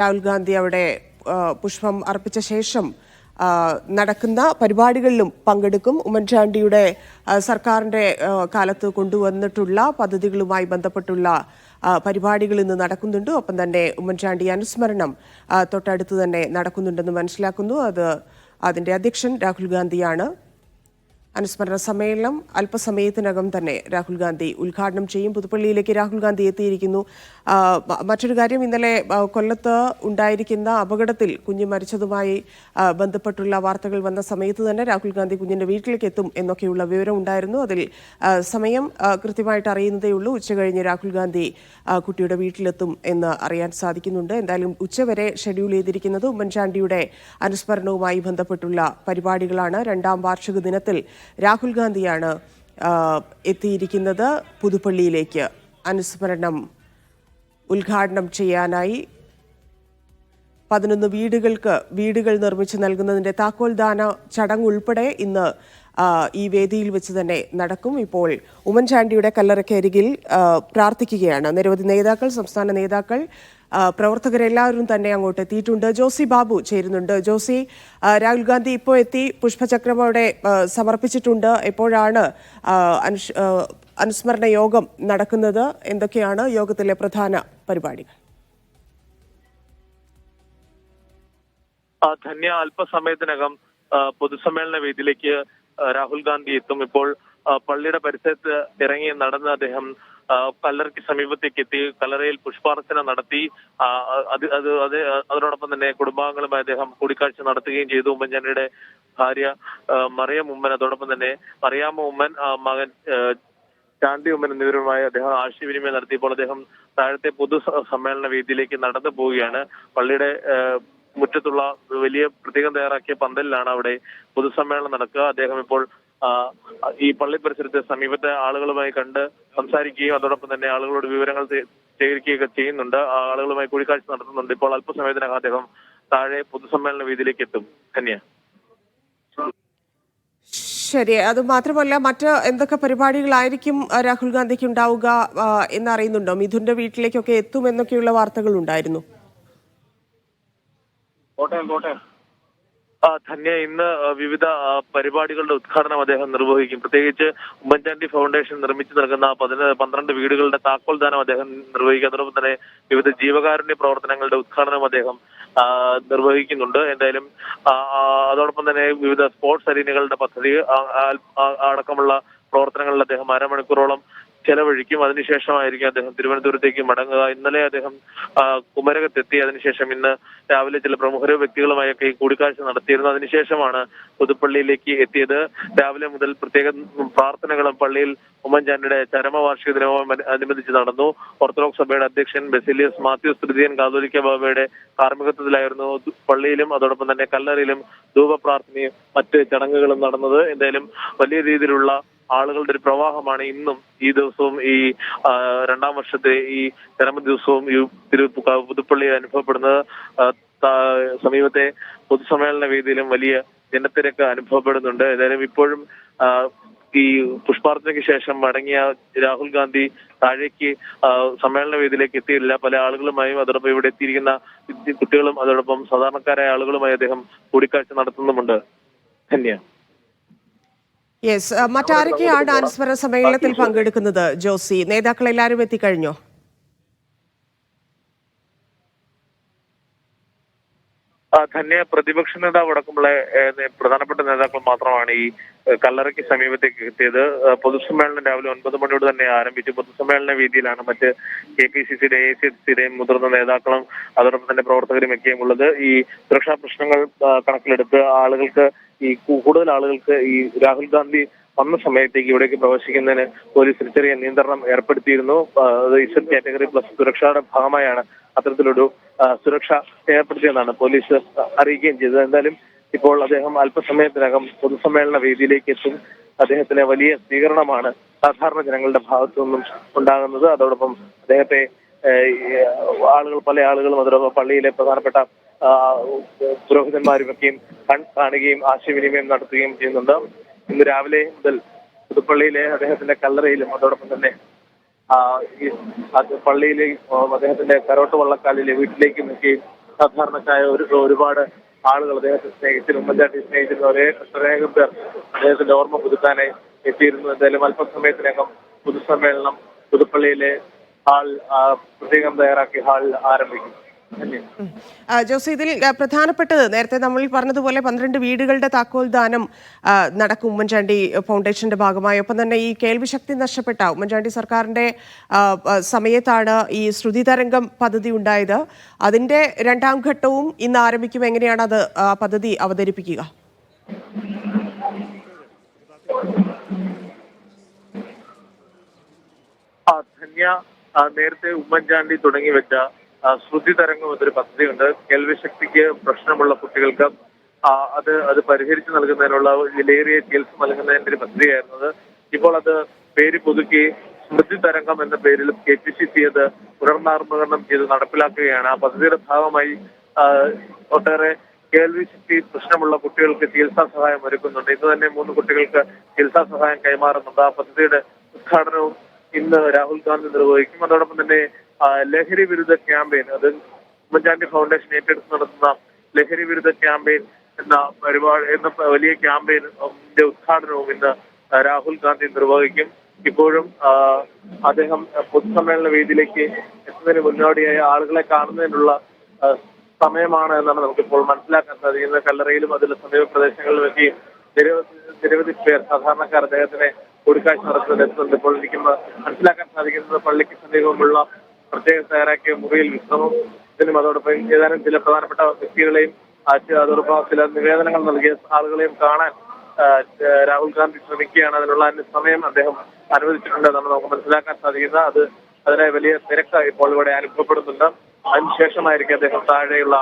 രാഹുൽ ഗാന്ധി അവിടെ പുഷ്പം അർപ്പിച്ച ശേഷം നടക്കുന്ന പരിപാടികളിലും പങ്കെടുക്കും. ഉമ്മൻചാണ്ടിയുടെ സർക്കാരിന്റെ കാലത്ത് കൊണ്ടുവന്നിട്ടുള്ള പദ്ധതികളുമായി ബന്ധപ്പെട്ടുള്ള പരിപാടികൾ ഇന്ന് നടക്കുന്നുണ്ട്. ഒപ്പം തന്നെ ഉമ്മൻചാണ്ടി അനുസ്മരണം തൊട്ടടുത്ത് തന്നെ നടക്കുന്നുണ്ടെന്ന് മനസ്സിലാക്കുന്നു. അതിന്റെ അധ്യക്ഷൻ രാഹുൽ ഗാന്ധിയാണ്. അനുസ്മരണ സമ്മേളനം അല്പസമയത്തിനകം തന്നെ രാഹുൽ ഗാന്ധി ഉദ്ഘാടനം ചെയ്യും. പുതുപ്പള്ളിയിലേക്ക് രാഹുൽ ഗാന്ധി എത്തിയിരിക്കുന്നു. മറ്റൊരു കാര്യം, ഇന്നലെ കൊല്ലത്ത് ഉണ്ടായിരിക്കുന്ന അപകടത്തിൽ കുഞ്ഞ് മരിച്ചതുമായി ബന്ധപ്പെട്ടുള്ള വാർത്തകൾ വന്ന സമയത്ത് തന്നെ രാഹുൽ ഗാന്ധി കുഞ്ഞിന്റെ വീട്ടിലേക്ക് എത്തും എന്നൊക്കെയുള്ള വിവരം ഉണ്ടായിരുന്നു. അതിൽ സമയം കൃത്യമായിട്ട് അറിയുന്നതേ ഉള്ളൂ. ഉച്ചകഴിഞ്ഞ് രാഹുൽ ഗാന്ധി കുട്ടിയുടെ വീട്ടിലെത്തും എന്ന് അറിയാൻ സാധിക്കുന്നുണ്ട്. എന്തായാലും ഉച്ചവരെ ഷെഡ്യൂൾ ചെയ്തിരിക്കുന്നത് ഉമ്മൻചാണ്ടിയുടെ അനുസ്മരണവുമായി ബന്ധപ്പെട്ടുള്ള പരിപാടികളാണ്. 2ാം വാർഷിക ദിനത്തിൽ രാഹുൽ ഗാന്ധിയാണ് എത്തിയിരിക്കുന്നത് പുതുപ്പള്ളിയിലേക്ക് അനുസ്മരണം ഉദ്ഘാടനം ചെയ്യാനായി. 11 വീടുകൾ നിർമ്മിച്ച് നൽകുന്നതിന്റെ താക്കോൽദാന ചടങ്ങ് ഉൾപ്പെടെ ഇന്ന് ഈ വേദിയിൽ വെച്ച് തന്നെ നടക്കും. ഇപ്പോൾ ഉമ്മൻചാണ്ടിയുടെ കല്ലറയ്ക്കരികിൽ പ്രാർത്ഥിക്കുകയാണ് നിരവധി നേതാക്കൾ, സംസ്ഥാന നേതാക്കൾ, പ്രവർത്തകരെല്ലാവരും തന്നെ അങ്ങോട്ട് എത്തിയിട്ടുണ്ട്. ജോസി ബാബു ചേരുന്നുണ്ട്. ജോസി, രാഹുൽ ഗാന്ധി ഇപ്പോൾ എത്തി, പുഷ്പചക്രം അവിടെ സമർപ്പിച്ചിട്ടുണ്ട്. എപ്പോഴാണ് അനുസ്മരണ യോഗം നടക്കുന്നത്? എന്തൊക്കെയാണ് യോഗത്തിലെ പ്രധാന പരിപാടികൾ? ധന്യ, അല്പസമയത്തിനകം പൊതുസമ്മേളന വേദിയിലേക്ക് രാഹുൽ ഗാന്ധി എത്തും. ഇപ്പോൾ പള്ളിയുടെ പരിസരത്ത് ഇറങ്ങി നടന്ന് അദ്ദേഹം കല്ലറയ്ക്ക് സമീപത്തേക്ക് എത്തി. കല്ലറയിൽ പുഷ്പാർച്ചന നടത്തി. അതോടൊപ്പം തന്നെ കുടുംബാംഗങ്ങളുമായി അദ്ദേഹം കൂടിക്കാഴ്ച നടത്തുകയും ചെയ്തു. ഉമ്മൻചാണ്ടിയുടെ ഭാര്യ മറിയം ഉമ്മൻ, അതോടൊപ്പം തന്നെ മറിയാമ്മ ഉമ്മൻ, മകൻ ചാണ്ടി ഉമ്മൻ എന്നിവരുമായി അദ്ദേഹം ആശയവിനിമയം നടത്തിയപ്പോൾ അദ്ദേഹം താഴത്തെ പൊതു സമ്മേളന വേദിയിലേക്ക് നടന്നു പോവുകയാണ്. പള്ളിയുടെ മുറ്റത്തുള്ള വലിയ പ്രത്യേകം തയ്യാറാക്കിയ പന്തലിലാണ് അവിടെ പൊതുസമ്മേളനം നടക്കുക. അദ്ദേഹം ഇപ്പോൾ ഈ പള്ളി പരിസരത്തെ സമീപത്തെ ആളുകളുമായി കണ്ട് സംസാരിക്കുകയും അതോടൊപ്പം തന്നെ ആളുകളോട് വിവരങ്ങൾ ശേഖരിക്കുകയൊക്കെ ചെയ്യുന്നുണ്ട്. ആളുകളുമായി കൂടിക്കാഴ്ച നടത്തുന്നുണ്ട്. ഇപ്പോൾ അല്പസമയത്തിനകം അദ്ദേഹം താഴെ പൊതുസമ്മേളന വേദിയിലേക്ക് എത്തും. ധന്യ. ശരി, അത് മാത്രമല്ല മറ്റ് എന്തൊക്കെ പരിപാടികളായിരിക്കും രാഹുൽ ഗാന്ധിക്ക് ഉണ്ടാവുക എന്നറിയുന്നുണ്ടോ? മിഥുന്റെ വീട്ടിലേക്കൊക്കെ എത്തുമെന്നൊക്കെയുള്ള വാർത്തകൾ ഉണ്ടായിരുന്നു. ധന്യ, ഇന്ന് വിവിധ പരിപാടികളുടെ ഉദ്ഘാടനം അദ്ദേഹം നിർവഹിക്കും. പ്രത്യേകിച്ച് ഉമ്മൻചാണ്ടി ഫൗണ്ടേഷൻ നിർമ്മിച്ചു നൽകുന്ന 12 വീടുകളുടെ താക്കോൽദാനം അദ്ദേഹം നിർവഹിക്കും. അതോടൊപ്പം തന്നെ വിവിധ ജീവകാരുണ്യ പ്രവർത്തനങ്ങളുടെ ഉദ്ഘാടനം അദ്ദേഹം നിർവഹിക്കുന്നുണ്ട്. എന്തായാലും അതോടൊപ്പം തന്നെ വിവിധ സ്പോർട്സ് അരീനകളുടെ പദ്ധതി അടക്കമുള്ള പ്രവർത്തനങ്ങളിൽ അദ്ദേഹം അരമണിക്കൂറോളം ചെലവഴിക്കും. അതിനുശേഷമായിരിക്കും അദ്ദേഹം തിരുവനന്തപുരത്തേക്ക് മടങ്ങുക. ഇന്നലെ അദ്ദേഹം കുമരകത്തെത്തി. അതിനുശേഷം ഇന്ന് രാവിലെ ചില പ്രമുഖ വ്യക്തികളുമായൊക്കെ കൂടിക്കാഴ്ച നടത്തിയിരുന്നു. അതിനുശേഷമാണ് പുതുപ്പള്ളിയിലേക്ക് എത്തിയത്. രാവിലെ മുതൽ പ്രത്യേക പ്രാർത്ഥനകളും പള്ളിയിൽ ഉമ്മൻചാണ്ടിയുടെ ചരമവാർഷിക ദിനവും അനുബന്ധിച്ച് നടന്നു. ഓർത്തഡോക്സ് സഭയുടെ അധ്യക്ഷൻ ബെസിലിയസ് മാത്യൂസ് തൃതീയൻ കാതോലിക്ക ബാബയുടെ കാർമ്മികത്വത്തിലായിരുന്നു പള്ളിയിലും അതോടൊപ്പം തന്നെ കല്ലറയിലും ധൂപപ്രാർത്ഥനയും മറ്റ് ചടങ്ങുകളും നടന്നത്. എന്തായാലും വലിയ രീതിയിലുള്ള ആളുകളുടെ ഒരു പ്രവാഹമാണ് ഇന്നും ഈ ദിവസവും ഈ 2ാം വർഷത്തെ ഈ ചരമ ദിവസവും ഈ പുതുപ്പള്ളിയിൽ അനുഭവപ്പെടുന്നത്. സമീപത്തെ പൊതുസമ്മേളന വേദിയിലും വലിയ ജനത്തിരക്ക് അനുഭവപ്പെടുന്നുണ്ട്. ഏതായാലും ഇപ്പോഴും ഈ പുഷ്പാർച്ചനയ്ക്ക് ശേഷം മടങ്ങിയ രാഹുൽ ഗാന്ധി താഴേക്ക് സമ്മേളന വേദിയിലേക്ക് എത്തിയില്ല. പല ആളുകളുമായും അതോടൊപ്പം ഇവിടെ എത്തിയിരിക്കുന്ന കുട്ടികളും അതോടൊപ്പം സാധാരണക്കാരായ ആളുകളുമായി അദ്ദേഹം കൂടിക്കാഴ്ച നടത്തുന്നുമുണ്ട്. ധന്യ. യെസ്, മറ്റാരൊക്കെയാണ് അനുസ്മരണ സമ്മേളനത്തിൽ പങ്കെടുക്കുന്നത്? ജോസി, നേതാക്കൾ എല്ലാവരും എത്തിക്കഴിഞ്ഞോ? ധന്യ, പ്രതിപക്ഷ നേതാവ് അടക്കമുള്ള പ്രധാനപ്പെട്ട നേതാക്കൾ മാത്രമാണ് ഈ കല്ലറയ്ക്ക് സമീപത്തേക്ക് എത്തിയത്. പൊതുസമ്മേളനം രാവിലെ 9 മണിയോട് തന്നെ ആരംഭിച്ചു. പൊതുസമ്മേളന വേദിയിലാണ് മറ്റ് KPCCയുടെ AICCയുടെയും മുതിർന്ന നേതാക്കളും അതോടൊപ്പം തന്നെ പ്രവർത്തകരും ഒക്കെയും ഉള്ളത്. ഈ സുരക്ഷാ പ്രശ്നങ്ങൾ കണക്കിലെടുത്ത് കൂടുതൽ ആളുകൾക്ക് ഈ രാഹുൽ ഗാന്ധി വന്ന സമയത്തേക്ക് ഇവിടേക്ക് പ്രവേശിക്കുന്നതിന് പോലീസ് ചെറിയ നിയന്ത്രണം ഏർപ്പെടുത്തിയിരുന്നു. Z കാറ്റഗറി പ്ലസ് സുരക്ഷയുടെ ഭാഗമായാണ് അത്തരത്തിലൊരു സുരക്ഷ ഏർപ്പെടുത്തിയെന്നാണ് പോലീസ് അറിയിക്കുകയും ചെയ്തത്. എന്തായാലും ഇപ്പോൾ അദ്ദേഹം അല്പസമയത്തിനകം പൊതുസമ്മേളന വേദിയിലേക്ക് എത്തും. അദ്ദേഹത്തിന് വലിയ സ്വീകരണമാണ് സാധാരണ ജനങ്ങളുടെ ഭാഗത്തു നിന്നും ഉണ്ടാകുന്നത്. അതോടൊപ്പം അദ്ദേഹത്തെ പല ആളുകളും അതോടൊപ്പം പള്ളിയിലെ പ്രധാനപ്പെട്ട പുരോഹിതന്മാരുമൊക്കെയും കാണുകയും ആശയവിനിമയം നടത്തുകയും ചെയ്യുന്നുണ്ട്. ഇന്ന് രാവിലെ മുതൽ പുതുപ്പള്ളിയിലെ അദ്ദേഹത്തിന്റെ കല്ലറയിലും അതോടൊപ്പം തന്നെ പള്ളിയിലെ അദ്ദേഹത്തിന്റെ കരോട്ട് വള്ളക്കാലിലെ വീട്ടിലേക്കും ഒക്കെ സാധാരണക്കായ ഒരുപാട് ആളുകൾ അദ്ദേഹത്തെ സ്നേഹിച്ചിരുന്നു, ഉമ്മൻചാണ്ടി സ്നേഹിച്ചിരുന്നു. ഒരേകം പേർ അദ്ദേഹത്തിന്റെ ഓർമ്മ പുതുക്കാനായി എത്തിയിരുന്നു. എന്തായാലും അല്പസമയത്തിനകം പൊതുസമ്മേളനം പുതുപ്പള്ളിയിലെ ഹാൾ പ്രത്യേകം തയ്യാറാക്കി ഹാളിൽ ആരംഭിക്കും. ജോസ്, ഇതിൽ പ്രധാനപ്പെട്ടത് നേരത്തെ നമ്മൾ പറഞ്ഞതുപോലെ 12 വീടുകളുടെ താക്കോൽ ദാനം നടക്കും ഉമ്മൻചാണ്ടി ഫൗണ്ടേഷന്റെ ഭാഗമായി. ഒപ്പം തന്നെ ഈ കേൾവിശക്തി നഷ്ടപ്പെട്ട ഉമ്മൻചാണ്ടി സർക്കാരിന്റെ സമയത്താണ് ഈ ശ്രുതി തരംഗം പദ്ധതി ഉണ്ടായത്. അതിന്റെ 2ാം ഘട്ടവും ഇന്ന് ആരംഭിക്കും. എങ്ങനെയാണ് അത് പദ്ധതി അവതരിപ്പിക്കുക? നേരത്തെ ഉമ്മൻചാണ്ടി തുടങ്ങി വെച്ച ശ്രുതി തരംഗം എന്നൊരു പദ്ധതിയുണ്ട്. കേൾവിശക്തിക്ക് പ്രശ്നമുള്ള കുട്ടികൾക്ക് അത് പരിഹരിച്ചു നൽകുന്നതിനുള്ള വിലയേറിയ ചികിത്സ നൽകുന്നതിന്റെ ഒരു പദ്ധതിയായിരുന്നത്. ഇപ്പോൾ അത് പേര് പുതുക്കി സ്മൃതി തരംഗം എന്ന പേരിൽ KPCC അത് പുനർനാമകരണം ചെയ്ത് നടപ്പിലാക്കുകയാണ്. ആ പദ്ധതിയുടെ ഭാഗമായി ഒട്ടേറെ കേൾവിശക്തി പ്രശ്നമുള്ള കുട്ടികൾക്ക് ചികിത്സാ സഹായം ഒരുക്കുന്നുണ്ട്. ഇന്ന് തന്നെ 3 കുട്ടികൾക്ക് ചികിത്സാ സഹായം കൈമാറുന്നുണ്ട്. ആ പദ്ധതിയുടെ ഉദ്ഘാടനവും ഇന്ന് രാഹുൽ ഗാന്ധി നിർവഹിക്കും. അതോടൊപ്പം തന്നെ ലഹരി വിരുദ്ധ ക്യാമ്പയിൻ, അത് ഉമ്മൻചാണ്ടി ഫൗണ്ടേഷൻ ഏറ്റെടുത്ത് നടത്തുന്ന ലഹരി വിരുദ്ധ ക്യാമ്പയിൻ എന്ന വലിയ ക്യാമ്പയിന്റെ ഉദ്ഘാടനവും ഇന്ന് രാഹുൽ ഗാന്ധി നിർവഹിക്കും. ഇപ്പോഴും അദ്ദേഹം പൊതുസമ്മേളന വേദിയിലേക്ക് എത്തുന്നതിന് മുന്നോടിയായി ആളുകളെ കാണുന്നതിനുള്ള സമയമാണ് എന്നാണ് നമുക്കിപ്പോൾ മനസ്സിലാക്കാൻ സാധിക്കുന്നത്. കല്ലറയിലും അതിലെ സമീപ പ്രദേശങ്ങളിലും എത്തി നിരവധി പേർ സാധാരണക്കാർ അദ്ദേഹത്തിനെ കൂടിക്കാഴ്ച നടത്തുന്നത് എത്തുന്നുണ്ട്. ഇപ്പോൾ എനിക്ക് മനസ്സിലാക്കാൻ സാധിക്കുന്നത് പള്ളിക്ക് സമീപമുള്ള പ്രത്യേകം തയ്യാറാക്കിയ മുറിയിൽ വിശ്രമത്തിനും അതോടൊപ്പം ഏതാനും ചില പ്രധാനപ്പെട്ട വ്യക്തികളെയും അതോടൊപ്പം ചില നിവേദനങ്ങൾ നൽകിയ ആളുകളെയും കാണാൻ രാഹുൽ ഗാന്ധി ശ്രമിക്കുകയാണ്. അതിനുള്ള സമയം അദ്ദേഹം അനുവദിച്ചിട്ടുണ്ടെന്നാണ് നമുക്ക് മനസ്സിലാക്കാൻ സാധിക്കുന്നത്. അതിനെ വലിയ തിരക്ക് ഇപ്പോൾ ഇവിടെ അനുഭവപ്പെടുന്നുണ്ട്. അതിനുശേഷമായിരിക്കും അദ്ദേഹം താഴെയുള്ള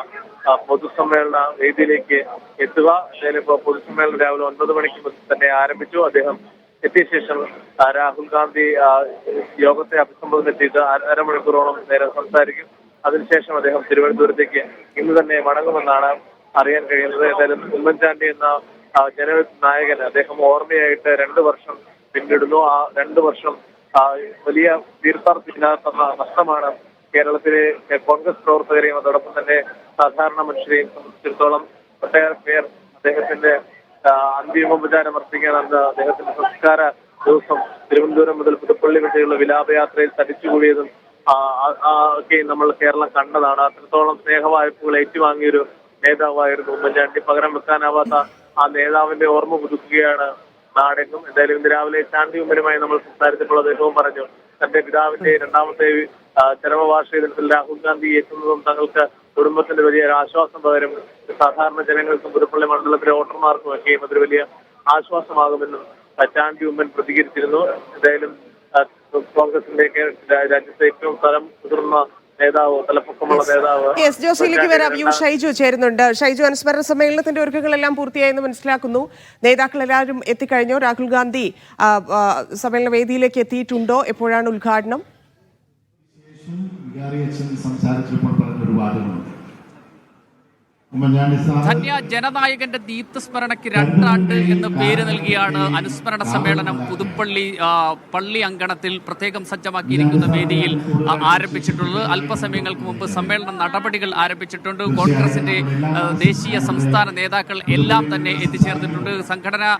പൊതുസമ്മേളന വേദിയിലേക്ക് എത്തുക. എന്തായാലും ഇപ്പോൾ പൊതുസമ്മേളനം രാവിലെ 9 മണിക്ക് തന്നെ ആരംഭിച്ചു. അദ്ദേഹം എത്തിയ ശേഷം രാഹുൽ ഗാന്ധി യോഗത്തെ അഭിസംബോധന ചെയ്ത് അരമണിക്കൂറോളം നേരം സംസാരിക്കും. അതിനുശേഷം അദ്ദേഹം തിരുവനന്തപുരത്തേക്ക് ഇന്ന് തന്നെ മടങ്ങുമെന്നാണ് അറിയാൻ കഴിയുന്നത്. ഏതായാലും ഉമ്മൻചാണ്ടി എന്ന ജനനായകൻ അദ്ദേഹം ഓർമ്മയായിട്ട് 2 വർഷം പിന്നിടുന്നു. ആ 2 വർഷം വലിയ തീർത്ഥാടനത്തിനകത്ത നഷ്ടമാണ് കേരളത്തിലെ കോൺഗ്രസ് പ്രവർത്തകരെയും അതോടൊപ്പം തന്നെ സാധാരണ മനുഷ്യരെയും സംബന്ധിച്ചിടത്തോളം. ഒട്ടേറെ പേർ അദ്ദേഹത്തിന്റെ അന്തിമോപചാരം അർപ്പിക്കാൻ അന്ന് അദ്ദേഹത്തിന്റെ സംസ്കാര ദിവസം തിരുവനന്തപുരം മുതൽ പുതുപ്പള്ളി വരെയുള്ള വിലാപയാത്രയിൽ തടിച്ചുകൂടിയതും ഒക്കെ നമ്മൾ കേരളം കണ്ടതാണ്. അത്രത്തോളം സ്നേഹവായ്പകൾ ഏറ്റുവാങ്ങിയൊരു നേതാവായിരുന്നു ഉമ്മൻചാണ്ടി. പകരം വെക്കാനാവാത്ത ആ നേതാവിന്റെ ഓർമ്മ പുതുക്കുകയാണ് നാടെങ്ങും. എന്തായാലും ഇന്ന് രാവിലെ ചാണ്ടി ഉമ്മനുമായി നമ്മൾ സംസാരിച്ചപ്പോൾ അദ്ദേഹവും പറഞ്ഞു തന്റെ പിതാവിന്റെ 2ാമത്തെ ചരമവാർഷികദിനത്തിൽ രാഹുൽ ഗാന്ധി എത്തുന്നതും തങ്ങൾക്ക് കുടുംബത്തിന്റെ വലിയ ആശ്വാസം പകരും. സാധാരണ ജനങ്ങൾക്കും പുതുപ്പള്ളി മണ്ഡലത്തിലെ വോട്ടർമാർക്കും ഒക്കെയും അതൊരു വലിയ ആശ്വാസമാകുമെന്നും ചാണ്ടി ഉമ്മൻ പ്രതികരിച്ചിരുന്നു. എന്തായാലും കോൺഗ്രസിന്റെ രാജ്യത്തെ ഏറ്റവും തലം മുതിർന്ന നേതാവ്, തലപ്പൊക്കമുള്ള നേതാവ്. ജോസിലേക്ക് വരാം. ഷൈജു ചേരുന്നുണ്ട്. ഷൈജു, അനുസ്മരണ സമ്മേളനത്തിന്റെ ഒരുക്കങ്ങളെല്ലാം പൂർത്തിയായെന്ന് മനസ്സിലാക്കുന്നു. നേതാക്കൾ എല്ലാവരും എത്തിക്കഴിഞ്ഞോ? രാഹുൽ ഗാന്ധി സമ്മേളന വേദിയിലേക്ക് എത്തിയിട്ടുണ്ടോ? എപ്പോഴാണ് ഉദ്ഘാടനം? സംസാരിച്ചപ്പോൾ പറഞ്ഞൊരു വാദമുണ്ട്. ധന്യ ജനനായകന്റെ ദീപ്തസ്മരണയ്ക്ക് 2 ആണ്ട് എന്ന് പേര് നൽകിയാണ് അനുസ്മരണ സമ്മേളനം പള്ളി അങ്കണത്തിൽ പ്രത്യേകം സജ്ജമാക്കിയിരിക്കുന്ന വേദിയിൽ ആരംഭിച്ചിട്ടുള്ളത്. അല്പസമയങ്ങൾക്ക് മുമ്പ് സമ്മേളന നടപടികൾ ആരംഭിച്ചിട്ടുണ്ട്. കോൺഗ്രസിന്റെ ദേശീയ സംസ്ഥാന നേതാക്കൾ എല്ലാം തന്നെ എത്തിച്ചേർന്നിട്ടുണ്ട്. സംഘടനാ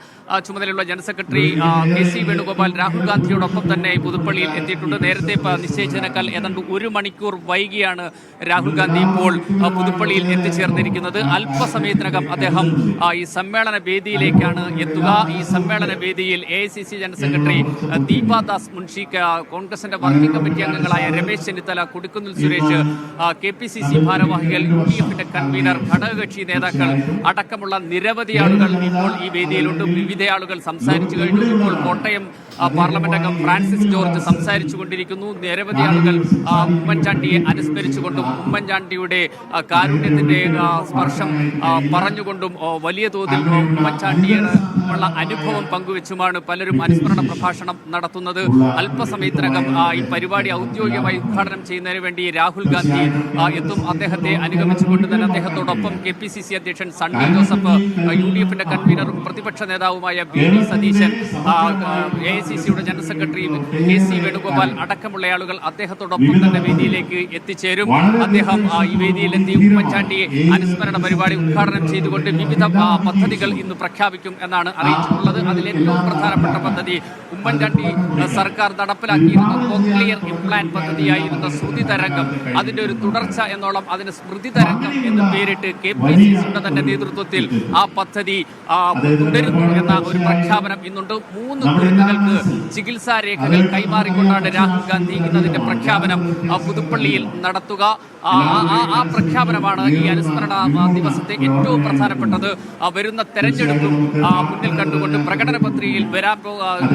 ചുമതലയുള്ള general secretary KC Venugopal Rahul ഗാന്ധിയോടൊപ്പം തന്നെ പുതുപ്പള്ളിയിൽ എത്തിയിട്ടുണ്ട്. നേരത്തെ നിശ്ചയിച്ചതിനേക്കാൾ ഏതാണ്ട് 1 മണിക്കൂർ വൈകിയാണ് രാഹുൽ ഗാന്ധി ഇപ്പോൾ പുതുപ്പള്ളിയിൽ എത്തിച്ചേർന്നിരിക്കുന്നത്. അല്പസമയത്തിനകം അദ്ദേഹം ഈ സമ്മേളന വേദിയിലേക്കാണ് എത്തുക. ഈ സമ്മേളന വേദിയിൽ AICC general secretary Deepa Das Munshi, കോൺഗ്രസിന്റെ വർക്കിംഗ് കമ്മിറ്റി അംഗങ്ങളായ രമേശ് ചെന്നിത്തല, കൊടിക്കുന്നിൽ സുരേഷ്, KPCC ഭാരവാഹികൾ, UDF കൺവീനർ, ഘടകകക്ഷി നേതാക്കൾ അടക്കമുള്ള നിരവധി ആളുകൾ ഇപ്പോൾ ഈ വേദിയിലുണ്ട്. വിവിധ ആളുകൾ സംസാരിച്ചു കഴിഞ്ഞു. ഇപ്പോൾ കോട്ടയം പാർലമെന്റ് അംഗം ഫ്രാൻസിസ് ജോർജ് സംസാരിച്ചു കൊണ്ടിരിക്കുന്നു. നിരവധി ആളുകൾ ഉമ്മൻചാണ്ടിയെ അനുസ്മരിച്ചുകൊണ്ടും ഉമ്മൻചാണ്ടിയുടെ കാരുണ്യത്തിന്റെ സ്പർശം പറഞ്ഞുകൊണ്ടും വലിയ തോതിൽ ഉമ്മൻചാണ്ടിയുള്ള അനുഭവം പങ്കുവെച്ചുമാണ് പലരും അനുസ്മരണ പ്രഭാഷണം നടത്തുന്നത്. അല്പസമയത്തിനകം ഈ പരിപാടി ഔദ്യോഗികമായി ഉദ്ഘാടനം ചെയ്യുന്നതിന് വേണ്ടി രാഹുൽ ഗാന്ധി എത്തും. അദ്ദേഹത്തെ അനുഗമിച്ചുകൊണ്ട് തന്നെ അദ്ദേഹത്തോടൊപ്പം KPCC അധ്യക്ഷൻ സണ്ണി ജോസഫ്, UDF കൺവീനറും പ്രതിപക്ഷ നേതാവുമായ VD സതീശൻ, AICC KPCCയുടെ ജനറൽ സെക്രട്ടറി KC വേണുഗോപാൽ അടക്കമുള്ള ആളുകൾ അദ്ദേഹത്തോടൊപ്പം തന്നെ വേദിയിലേക്ക് എത്തിച്ചേരും. അദ്ദേഹം ഈ വേദിയിലെത്തി ഉമ്മൻചാണ്ടിയെ അനുസ്മരണ പരിപാടി ഉദ്ഘാടനം ചെയ്തുകൊണ്ട് വിവിധ പദ്ധതികൾ ഇന്ന് പ്രഖ്യാപിക്കും എന്നാണ് അറിയിച്ചിട്ടുള്ളത്. അതിലേറ്റവും പ്രധാനപ്പെട്ട പദ്ധതി ഉമ്മൻചാണ്ടി സർക്കാർ നടപ്പിലാക്കിയിരുന്ന കോക്ലിയർ ഇംപ്ലാന്റ് പദ്ധതിയായിരുന്ന ശ്രുതി തരംഗം, അതിന്റെ ഒരു തുടർച്ച എന്നോളം അതിന് സ്മൃതി തരംഗം എന്ന് പേരിട്ട് KPCCയുടെ തന്നെ നേതൃത്വത്തിൽ ആ പദ്ധതി തുടരുന്നു എന്ന ഒരു പ്രഖ്യാപനം ഇന്നുണ്ട്. 3 കുരുന്നുകൾക്ക് ചികിത്സാ രേഖകൾ കൈമാറിക്കൊണ്ടാണ് രാഹുൽ ഗാന്ധി ഇന്നതിന്റെ പ്രഖ്യാപനം പുതുപ്പള്ളിയിൽ നടത്തുക. ആ പ്രഖ്യാപനമാണ് ഈ അനുസ്മരണ ദിവസത്തെ ഏറ്റവും പ്രധാനപ്പെട്ടത്. വരുന്ന തെരഞ്ഞെടുപ്പും മുന്നിൽ കണ്ടുകൊണ്ട് പ്രകടന പത്രികയിൽ വരാൻ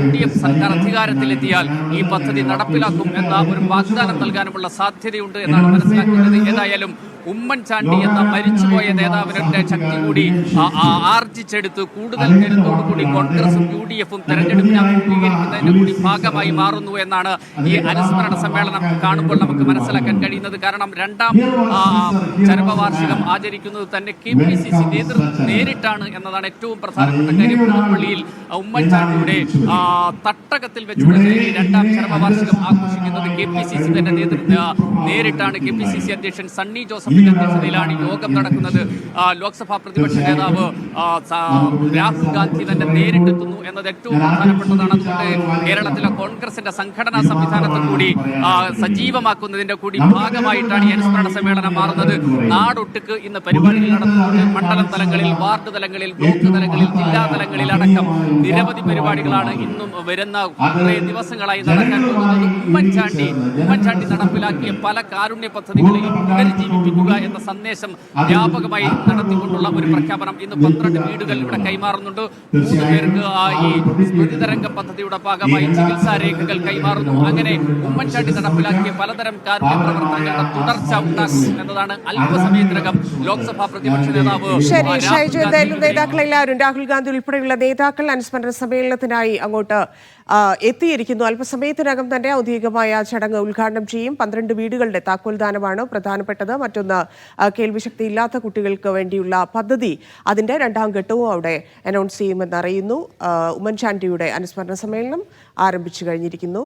UDF സർക്കാർ അധികാരത്തിലെത്തിയാൽ ഈ പദ്ധതി നടപ്പിലാക്കും എന്ന ഒരു വാഗ്ദാനം നൽകാനുമുള്ള സാധ്യതയുണ്ട് എന്നാണ് മനസ്സിലാക്കുന്നത്. ഏതായാലും ഉമ്മൻചാണ്ടി എന്ന മരിച്ചുപോയ നേതാവിന്റെ ശക്തി കൂടി ആർജിച്ചെടുത്ത് കൂടുതൽ കരുത്തോടുകൂടി കോൺഗ്രസും UDF-ഉം തെരഞ്ഞെടുപ്പിനെ അഭിമുഖീകരിക്കുന്നതിന്റെ കൂടി ഭാഗമായി മാറുന്നു എന്നാണ് ഈ അനുസ്മരണ സമ്മേളനം കാണുമ്പോൾ നമുക്ക് മനസ്സിലാക്കാൻ കഴിയുന്നത്. കാരണം 2ാം ചരമവാർഷികം ആചരിക്കുന്നത് തന്നെ KPCC നേതൃത്വം നേരിട്ടാണ് എന്നതാണ് ഏറ്റവും പ്രധാനപ്പെട്ട കാര്യം. പുതുപ്പള്ളിയിൽ ഉമ്മൻചാണ്ടിയുടെ തട്ടകത്തിൽ വെച്ചുള്ള 2ാം ചരമവാർഷികം ആഘോഷിക്കുന്നത് KPCC തന്നെ നേരിട്ടാണ്. KPCC അധ്യക്ഷൻ സണ്ണി ജോസഫിന്റെ അധ്യക്ഷതയിലാണ് യോഗം നടക്കുന്നത്. ലോക്സഭാ പ്രതിപക്ഷ നേതാവ് രാഹുൽ ഗാന്ധി തന്നെ നേരിട്ടെത്തുന്നു എന്നത് ഏറ്റവും പ്രധാനപ്പെട്ടതാണ്. അതുകൊണ്ട് കേരളത്തിലെ കോൺഗ്രസിന്റെ സംഘടനാ സംവിധാനത്തെ കൂടി സജീവമാക്കുന്നതിന്റെ കൂടി ഭാഗമായിട്ടാണ് ഈ അനുസ്മരണ സമ്മേളനം മാറുന്നത്. നാടൊട്ടുക്ക് ഇന്ന് പരിപാടികൾ നടത്തുന്നത് മണ്ഡലം തലങ്ങളിൽ, വാർഡ് തലങ്ങളിൽ, ബ്ലോക്ക് തലങ്ങളിൽ, ജില്ലാ തലങ്ങളിൽ അടക്കം നിരവധി പരിപാടികളാണ് ഇന്നും വരുന്ന കുറേ ദിവസങ്ങളായി നടക്കാൻ പോകുന്നത്. ഉമ്മൻചാണ്ടി നടപ്പിലാക്കിയ പല കാരുണ്യ പദ്ധതികളെയും പുനരുജ്ജീവിപ്പിക്കുക എന്ന സന്ദേശം വ്യാപകമായി നടത്തിക്കൊണ്ടുള്ള ഒരു പ്രഖ്യാപനം ഇന്ന് 12 വീടുകൾ ഇവിടെ കൈമാറുന്നുണ്ട്. 3 പേർക്ക് ഈ സ്മൃതിതരംഗ പദ്ധതിയുടെ ഭാഗമായി ചികിത്സാ രേഖകൾ കൈമാറുന്നു. അങ്ങനെ ഉമ്മൻചാണ്ടി നടപ്പിലാക്കിയ പലതരം കാരുണ്യ പ്രവർത്തനങ്ങളുടെ തുടർച്ച ഉണ്ടാകും എന്നതാണ് അല്പസമയത്തിനകം ലോക്സഭാ പ്രതിപക്ഷ നേതാവ് നേതാക്കളെല്ലാവരും രാഹുൽ ഗാന്ധി ഉൾപ്പെടെയുള്ള നേതാക്കൾ അനുസ്മരണ സമ്മേളനത്തിനായി അങ്ങോട്ട് എത്തിയിരിക്കുന്നു. അല്പസമയത്തിനകം തന്നെ ഔദ്യോഗികമായ ചടങ്ങ് ഉദ്ഘാടനം ചെയ്യും. 12 വീടുകളുടെ താക്കോൽദാനമാണ് പ്രധാനപ്പെട്ടത്. മറ്റൊന്ന് കേൾവിശക്തിയില്ലാത്ത കുട്ടികൾക്ക് വേണ്ടിയുള്ള പദ്ധതി, അതിന്റെ 2ാം ഘട്ടവും അവിടെ അനൗൺസ് ചെയ്യുമെന്ന് അറിയുന്നു. ഉമ്മൻചാണ്ടിയുടെ അനുസ്മരണ സമ്മേളനം ആരംഭിച്ചു കഴിഞ്ഞിരിക്കുന്നു.